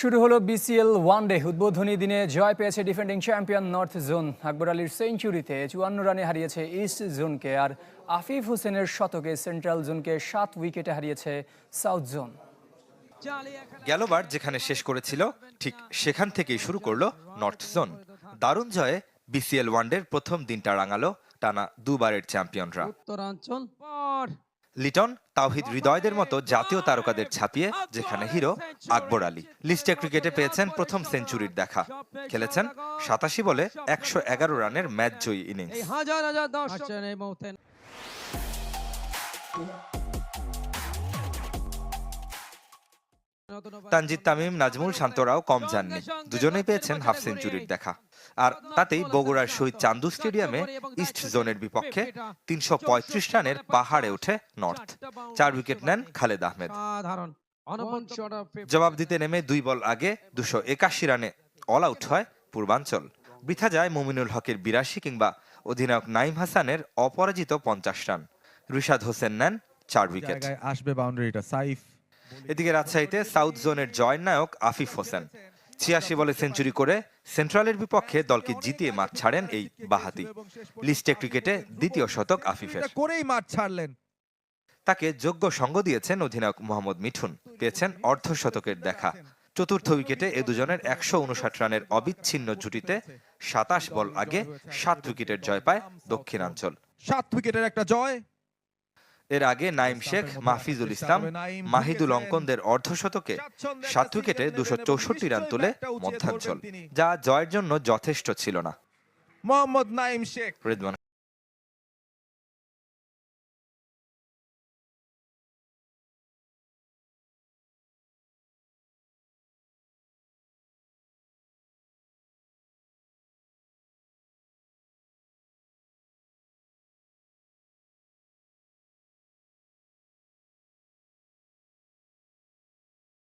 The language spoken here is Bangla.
শুরু হলো বিসিএল ওয়ানডে। উদ্বোধনী দিনে জয় পেয়েছে ডিফেন্ডিং চ্যাম্পিয়ন নর্থ জোন। আকবর আলীর সেঞ্চুরিতে 54 রানে হারিয়েছে ইস্ট জোনকে, আর আফিফ হোসেনের শতকে সেন্ট্রাল জোনকে 7 উইকেটে হারিয়েছে সাউথ জোন। গেলবার যেখানে শেষ করেছিল ঠিক সেখান থেকেই শুরু করলো নর্থ জোন। দারুণ জয়ে বিসিএল ওয়ানডের প্রথম দিনটা রাঙালো টানা দুবারের চ্যাম্পিয়নরা। লিটন, তাওহিদ হৃদয়দের মতো জাতীয় তারকাদের ছাপিয়ে যেখানে হিরো আকবর আলী। লিস্টে ক্রিকেটে পেয়েছেন প্রথম সেঞ্চুরির দেখা। খেলেছেন 87 বলে 111 রানের ম্যাচ জয়ী ইনিংস। তানজিদ তামিম, নাজমুল শান্তরাও কম যাননি। দুজনেই পেয়েছেন হাফ সেঞ্চুরির দেখা। আর তাতেই বগুড়ার শহীদ চান্দু স্টেডিয়ামে ইস্ট জোনের বিপক্ষে 335 রানের পাহাড়ে ওঠে নর্থ। 4 উইকেট নেন খালেদ আহমেদ। জবাব দিতে নেমে 2 বল আগে 281 রানে অল আউট হয় পূর্বাঞ্চল। বৃথা যায় মুমিনুল হকের 82 কিংবা অধিনায়ক নাইম হাসানের অপরাজিত 50 রান। রিশাদ হোসেন নেন 4 উইকেট। আসবে বাউন্ডারিটা সাইফ। এদিকে রাজশাহীতে সাউথ জোনের জয়ের নায়ক আফিফ হোসেন 86 বলে সেঞ্চুরি করে সেন্ট্রালের বিপক্ষে দলকে জিতিয়ে মাঠ ছাড়েন এই বাহাতি। লিস্টে ক্রিকেটে দ্বিতীয় শতক আফিফের। করেই মাঠ ছাড়লেন। তাকে যোগ্য সঙ্গ দিয়েছেন অধিনায়ক মোহাম্মদ মিঠুন। পেয়েছেন অর্ধশতকের দেখা। চতুর্থ উইকেটে এ দুজনের 159 রানের অবিচ্ছিন্ন জুটিতে 27 বল আগে 7 উইকেটের জয় পায় দক্ষিণাঞ্চল। 7 উইকেটের একটা জয়। এর আগে নাইম শেখ, মাহফিজুল ইসলাম, মাহিদুল অঙ্কনদের অর্ধশতকে 7 উইকেটে 264 রান তুলে মধ্যাঞ্চল, যা জয়ের জন্য যথেষ্ট ছিল না। মোহাম্মদ নাইম শেখ। রিদওয়ান